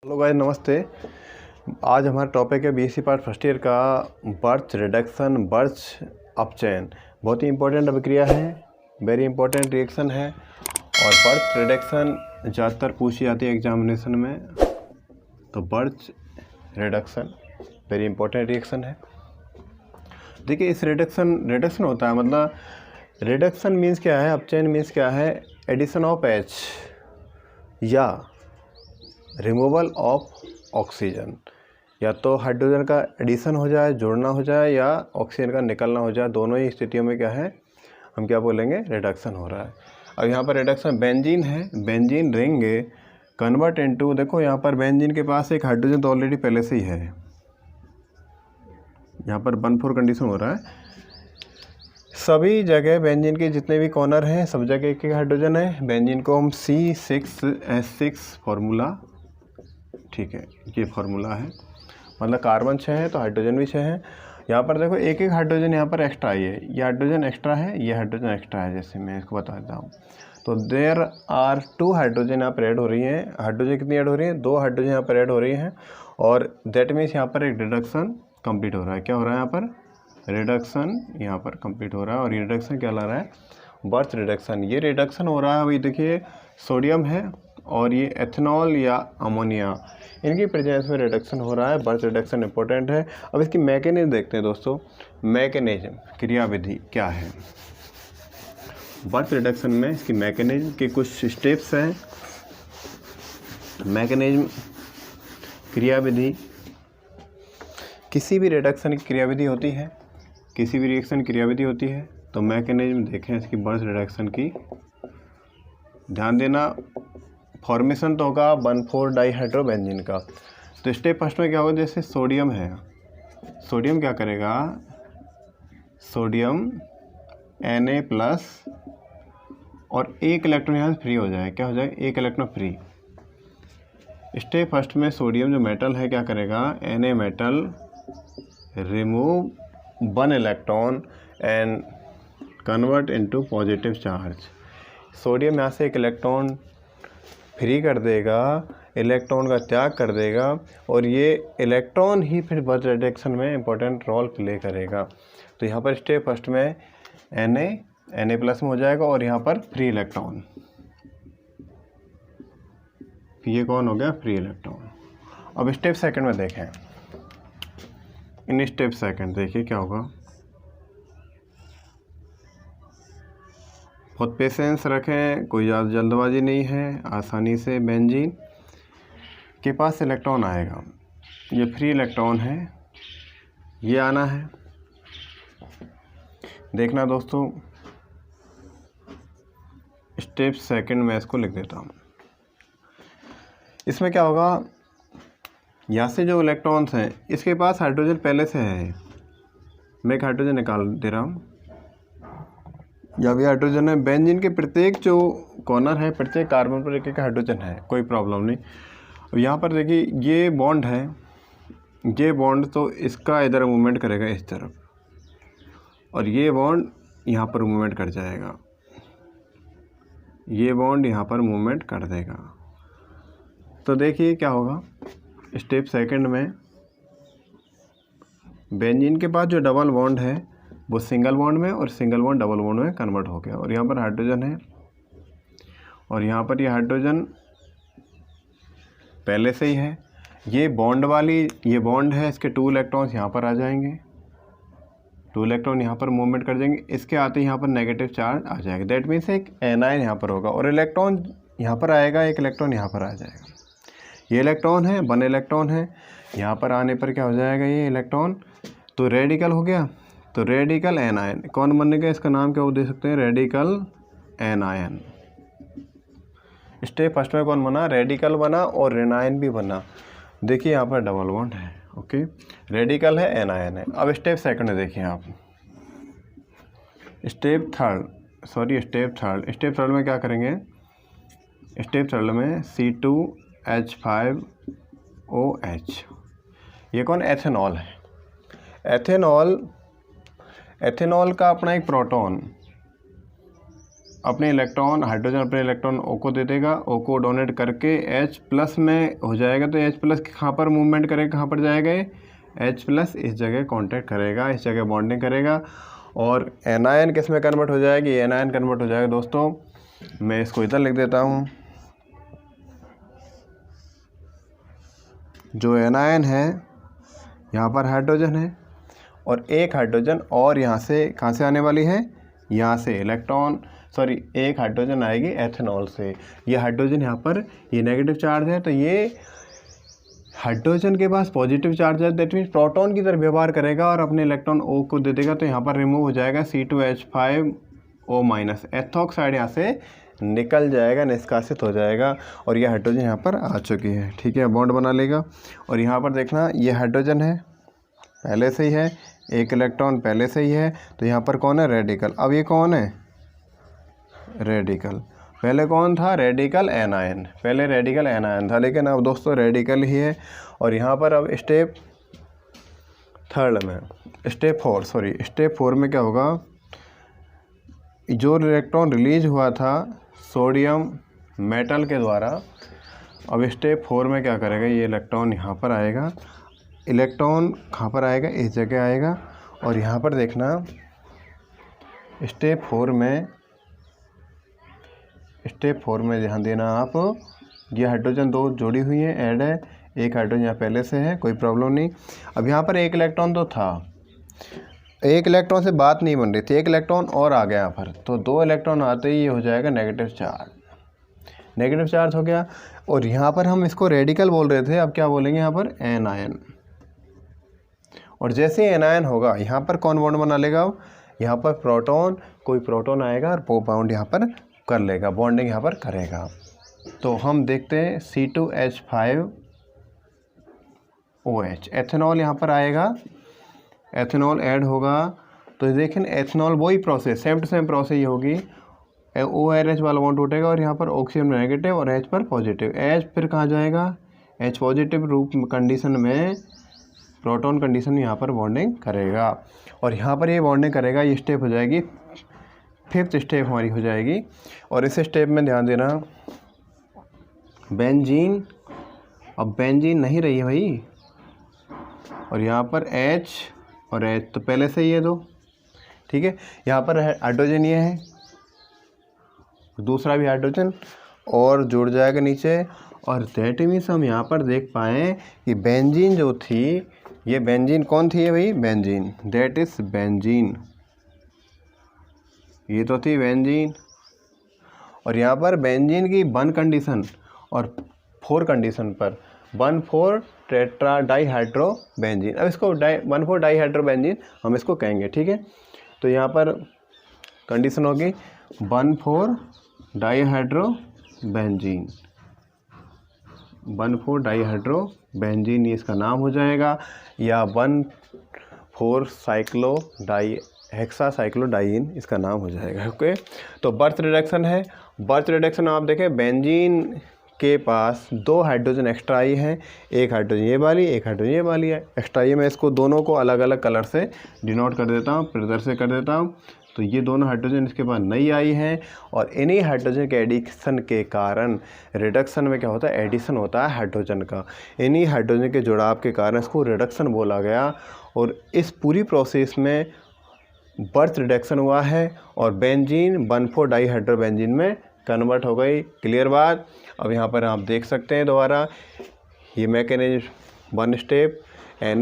Hello guys, नमस्ते। आज हमारा टॉपिक है बीएससी पार्ट फर्स्ट ईयर का बर्च रिडक्शन बर्च अपचयन। बहुत ही इंपॉर्टेंट अभिक्रिया है, वेरी इंपॉर्टेंट रिएक्शन है और बर्च रिडक्शन ज़्यादातर पूछी जाती है एग्जामिनेशन में। तो birch reduction very important reaction है। देखिए, इस रिडक्शन होता है, मतलब रिडक्शन मीन्स क्या है, अपचयन मीन्स क्या है, एडिशन ऑफ H या रिमूवल ऑफ ऑक्सीजन। या तो हाइड्रोजन का एडिशन हो जाए, जोड़ना हो जाए, या ऑक्सीजन का निकलना हो जाए। दोनों ही स्थितियों में क्या है, हम क्या बोलेंगे, रिडक्शन हो रहा है। अब यहाँ पर रिडक्शन बेंजीन है, बेंजीन रिंग कन्वर्ट इनटू, देखो यहाँ पर बेंजीन के पास एक हाइड्रोजन तो ऑलरेडी पहले से ही है। यहाँ पर 1,4 कंडीशन हो रहा है। सभी जगह बेंजीन के जितने भी कॉर्नर हैं, सब जगह एक एक हाइड्रोजन है। बेंजीन को हम C6H6 फार्मूला, ठीक है, ये फार्मूला है, मतलब कार्बन 6 है तो हाइड्रोजन भी 6 है। यहाँ पर देखो एक एक हाइड्रोजन यहाँ पर एक्स्ट्रा आई है, ये हाइड्रोजन एक्स्ट्रा है, ये हाइड्रोजन एक्स्ट्रा है। जैसे मैं इसको बता देता हूँ, तो देयर आर 2 हाइड्रोजन यहाँ पर ऐड हो रही हैं। हाइड्रोजन कितनी ऐड हो रही है, 2 हाइड्रोजन यहाँ पर ऐड हो रही हैं। और दैट मीन्स यहाँ पर एक रिडक्शन कंप्लीट हो रहा है। क्या हो रहा है यहाँ पर, रिडक्शन यहाँ पर कंप्लीट हो रहा है। और ये रिडक्शन क्या ला रहा है, बर्च रिडक्शन। ये रिडक्शन हो रहा है, वही देखिए सोडियम है और ये एथेनॉल या अमोनिया, इनकी प्रेजेंस में रिडक्शन हो रहा है। बर्च रिडक्शन इंपॉर्टेंट है। अब इसकी मैकेनिज्म देखते हैं दोस्तों। मैकेनिज्म, क्रियाविधि क्या है बर्च रिडक्शन में, इसकी मैकेनिज्म के कुछ स्टेप्स हैं। मैकेनिज्म, क्रियाविधि, किसी भी रिडक्शन की क्रियाविधि होती है, किसी भी रिएक्शन की क्रियाविधि होती है। तो मैकेनिज्म देखें इसकी बर्च रिडक्शन की, ध्यान देना। फॉर्मेशन तो होगा 1,4 डाइहाइड्रोबेंजीन का। तो स्टेप फर्स्ट में क्या होगा, जैसे सोडियम है, सोडियम क्या करेगा, सोडियम Na+ और एक इलेक्ट्रॉन यहाँ से फ्री हो जाए। क्या हो जाए, एक इलेक्ट्रॉन फ्री। स्टेप फर्स्ट में सोडियम जो मेटल है क्या करेगा, Na metal remove 1 electron and convert into positive charge. Sodium यहाँ से एक इलेक्ट्रॉन फ्री कर देगा, इलेक्ट्रॉन का त्याग कर देगा, और ये इलेक्ट्रॉन ही फिर बर्च रिडक्शन में इंपॉर्टेंट रोल प्ले करेगा। तो यहाँ पर स्टेप फर्स्ट में Na+ में हो जाएगा और यहाँ पर फ्री इलेक्ट्रॉन, ये कौन हो गया, फ्री इलेक्ट्रॉन। अब स्टेप सेकंड में देखें, इन स्टेप सेकंड देखिए क्या होगा। बहुत पेशेंस रखें, कोई ज़्यादा जल्दबाजी नहीं है। आसानी से बेंजीन के पास इलेक्ट्रॉन आएगा, ये फ्री इलेक्ट्रॉन है, ये आना है। देखना दोस्तों, स्टेप सेकंड में इसको लिख देता हूँ। इसमें क्या होगा, यहाँ से जो इलेक्ट्रॉन्स हैं, इसके पास हाइड्रोजन पहले से है। मैं एक हाइड्रोजन निकाल दे रहा हूँ, या भी हाइड्रोजन है। बेंजीन के प्रत्येक जो कॉर्नर है, प्रत्येक कार्बन पर एक एक हाइड्रोजन है, कोई प्रॉब्लम नहीं। अब यहाँ पर देखिए ये बॉन्ड है, ये बॉन्ड तो इसका इधर मूवमेंट करेगा इस तरफ, और ये बॉन्ड यहाँ पर मूवमेंट कर जाएगा, ये बॉन्ड यहाँ पर मूवमेंट कर देगा। तो देखिए क्या होगा, स्टेप सेकंड में बेंजीन के पास जो डबल बॉन्ड है वो सिंगल बॉन्ड में, और सिंगल बॉन्ड डबल बॉन्ड में कन्वर्ट हो गया। और यहाँ पर हाइड्रोजन है, और यहाँ पर ये हाइड्रोजन पहले से ही है। ये बॉन्ड वाली, ये बॉन्ड है, इसके 2 इलेक्ट्रॉन्स यहाँ पर आ जाएंगे, 2 इलेक्ट्रॉन यहाँ पर मूवमेंट कर जाएंगे। इसके आते ही यहाँ पर नेगेटिव चार्ज आ जाएगा। दैट मीन्स एक एनायन यहाँ पर होगा, और इलेक्ट्रॉन यहाँ पर आएगा, एक इलेक्ट्रॉन यहाँ पर आ जाएगा। ये इलेक्ट्रॉन है, 1 इलेक्ट्रॉन है, यहाँ पर आने पर क्या हो जाएगा, ये इलेक्ट्रॉन तो रेडिकल हो गया। तो रेडिकल एनायन कौन बनेगा, इसका नाम क्या वो दे सकते हैं, रेडिकल एनायन। स्टेप फर्स्ट में कौन बना, रेडिकल बना और एनायन भी बना। देखिए यहाँ पर डबल बॉन्ड है, ओके, रेडिकल है, एनायन है। अब स्टेप सेकंड देखिए आप, स्टेप थर्ड में क्या करेंगे, स्टेप थर्ड में C2H5OH, ये कौन, एथेनॉल है। एथेनॉल का अपना एक प्रोटॉन, अपने इलेक्ट्रॉन हाइड्रोजन अपने इलेक्ट्रॉन O को दे देगा, O को डोनेट करके H+ में हो जाएगा। तो H+ कहाँ पर मूवमेंट करेगा, कहाँ पर जाएगा ये H+ इस जगह कांटेक्ट करेगा, इस जगह बॉन्डिंग करेगा और एनायन किस में कन्वर्ट हो जाएगी, एनायन कन्वर्ट हो जाएगा। दोस्तों मैं इसको इधर लिख देता हूँ। जो एनायन है यहाँ पर हाइड्रोजन है और एक हाइड्रोजन और यहाँ से कहाँ से आने वाली है, यहाँ से एक हाइड्रोजन आएगी एथेनॉल से। ये हाइड्रोजन यहाँ पर ये नेगेटिव चार्ज है, तो ये हाइड्रोजन के पास पॉजिटिव चार्ज है, दैट मीन्स प्रोटॉन की तरह व्यवहार करेगा और अपने इलेक्ट्रॉन O को दे देगा। तो यहाँ पर रिमूव हो जाएगा C2H5O-, एथॉक्साइड यहाँ से निकल जाएगा, निष्कासित हो जाएगा और ये हाइड्रोजन यहाँ पर आ चुकी है। ठीक है, बॉन्ड बना लेगा। और यहाँ पर देखना ये हाइड्रोजन है, पहले से ही है, एक इलेक्ट्रॉन पहले से ही है, तो यहाँ पर कौन है, रेडिकल। अब ये कौन है, रेडिकल। पहले कौन था, रेडिकल एनायन, पहले रेडिकल एनायन था, लेकिन अब दोस्तों रेडिकल ही है। और यहाँ पर अब स्टेप 4 में क्या होगा, जो इलेक्ट्रॉन रिलीज हुआ था सोडियम मेटल के द्वारा, अब स्टेप 4 में क्या करेगा, ये इलेक्ट्रॉन यहाँ पर आएगा, इलेक्ट्रॉन कहाँ पर आएगा, इस जगह आएगा। और यहाँ पर देखना स्टेप 4 में ध्यान देना आप, ये हाइड्रोजन 2 जोड़ी हुई है, ऐड है, एक हाइड्रोजन यहाँ पहले से है, कोई प्रॉब्लम नहीं। अब यहाँ पर एक इलेक्ट्रॉन तो था, एक इलेक्ट्रॉन से बात नहीं बन रही थी, एक इलेक्ट्रॉन और आ गया यहाँ पर, तो 2 इलेक्ट्रॉन आते ही ये हो जाएगा नेगेटिव चार्ज हो गया। और यहाँ पर हम इसको रेडिकल बोल रहे थे, अब क्या बोलेंगे यहाँ पर, एनायन। और जैसे एनायन होगा यहाँ पर कौन बॉन्ड बना लेगा, यहाँ पर प्रोटॉन, कोई प्रोटॉन आएगा और बॉन्ड यहाँ पर कर लेगा, बॉन्डिंग यहाँ पर करेगा। तो हम देखते हैं C2H5OH, एथेनॉल यहाँ पर आएगा, एथेनॉल ऐड होगा। तो देखें एथेनॉल वही process, same to same process ही होगी। ORH वाला बॉन्ड टूटेगा और यहाँ पर ऑक्सीजन नेगेटिव और H पर पॉजिटिव, H फिर कहाँ जाएगा, H पॉजिटिव रूप कंडीशन में, प्रोटॉन कंडीशन में यहाँ पर बॉन्डिंग करेगा और यहाँ पर ये बॉन्डिंग करेगा। ये स्टेप हो जाएगी, 5th स्टेप हमारी हो जाएगी। और इस स्टेप में ध्यान देना बेंजीन, अब बेंजीन नहीं रही है भाई, और यहाँ पर H और H तो पहले से ही है 2, ठीक है। यहाँ पर हाइड्रोजन ये है, दूसरा भी हाइड्रोजन और जुड़ जाएगा नीचे। और दैट मीन्स हम यहाँ पर देख पाएँ कि बेंजीन जो थी, ये बेंजीन कौन थी है भाई, बेंजीन, दैट इज बेंजीन, ये तो थी बेंजीन। और यहाँ पर बेंजीन की 1 कंडीशन और 4 कंडीशन पर 1,4 टेट्रा डाईहाइड्रो बेंजीन, अब इसको 1,4 डाईहाइड्रो बेंजीन हम इसको कहेंगे, ठीक है। तो यहाँ पर कंडीशन होगी 1,4 डाईहाइड्रो बेंजीन, 1,4 डाईहाइड्रो बेंजीन ये इसका नाम हो जाएगा, या 1,4 हेक्सासाइक्लोडाइन इसका नाम हो जाएगा। ओके, तो बर्थ रिडक्शन है। बर्थ रिडक्शन आप देखें, बेंजीन के पास 2 हाइड्रोजन एक्स्ट्रा आई हैं, एक हाइड्रोजन ये वाली, एक हाइड्रोजन ये वाली है एक्स्ट्रा। ये मैं इसको दोनों को अलग अलग कलर से डिनोट कर देता हूँ, प्रदर्शित कर देता हूँ। तो ये दोनों हाइड्रोजन इसके पास नई आई हैं और इन्हीं हाइड्रोजन के एडिशन के कारण रिडक्शन में क्या होता है, एडिशन होता है हाइड्रोजन का। इन्हीं हाइड्रोजन के जुड़ाव के कारण इसको रिडक्शन बोला गया। और इस पूरी प्रोसेस में बर्थ रिडक्शन हुआ है और बेंजीन 1,4 डाईहाइड्रो बेंजीन में कन्वर्ट हो गई। क्लियर बात। अब यहाँ पर आप देख सकते हैं दोबारा ये मैकेनिज्म 1 स्टेप Na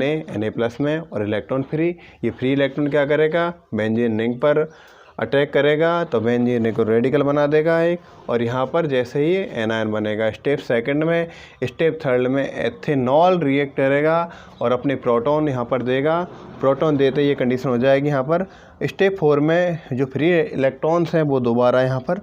में और इलेक्ट्रॉन फ्री। ये फ्री इलेक्ट्रॉन क्या करेगा, बेंजीन रिंग पर अटैक करेगा तो बेंजीन रिंग को रेडिकल बना देगा एक, और यहाँ पर जैसे ही एनायन बनेगा। स्टेप 2 में, स्टेप 3 में एथेनॉल रिएक्ट करेगा और अपने प्रोटॉन यहाँ पर देगा। प्रोटॉन देते ये कंडीशन हो जाएगी यहाँ पर। स्टेप 4 में जो फ्री इलेक्ट्रॉन्स हैं वो दोबारा यहाँ पर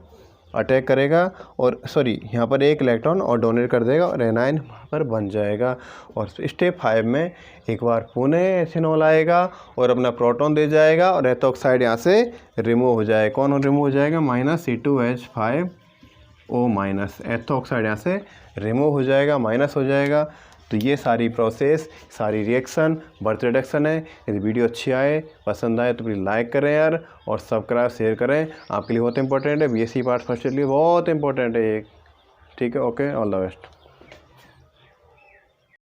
अटैक करेगा और यहाँ पर एक इलेक्ट्रॉन और डोनेट कर देगा और एनायन वहाँ पर बन जाएगा। और स्टेप 5 में एक बार पुनः एथेनॉल आएगा और अपना प्रोटॉन दे जाएगा और एथॉक्साइड यहाँ से रिमूव हो जाएगा। कौन रिमूव हो जाएगा, -C2H5O-, एथॉक्साइड यहाँ से रिमूव हो जाएगा, माइनस हो जाएगा। तो ये सारी प्रोसेस, सारी रिएक्शन बर्थ रिडक्शन है। यदि वीडियो अच्छी आए, पसंद आए तो प्लीज़ लाइक करें यार, और सब्सक्राइब शेयर करें। आपके लिए बहुत इंपॉर्टेंट है, BSc पार्ट फर्स्ट ईयर के लिए बहुत इंपॉर्टेंट है ये। ठीक है, ओके, ऑल द बेस्ट।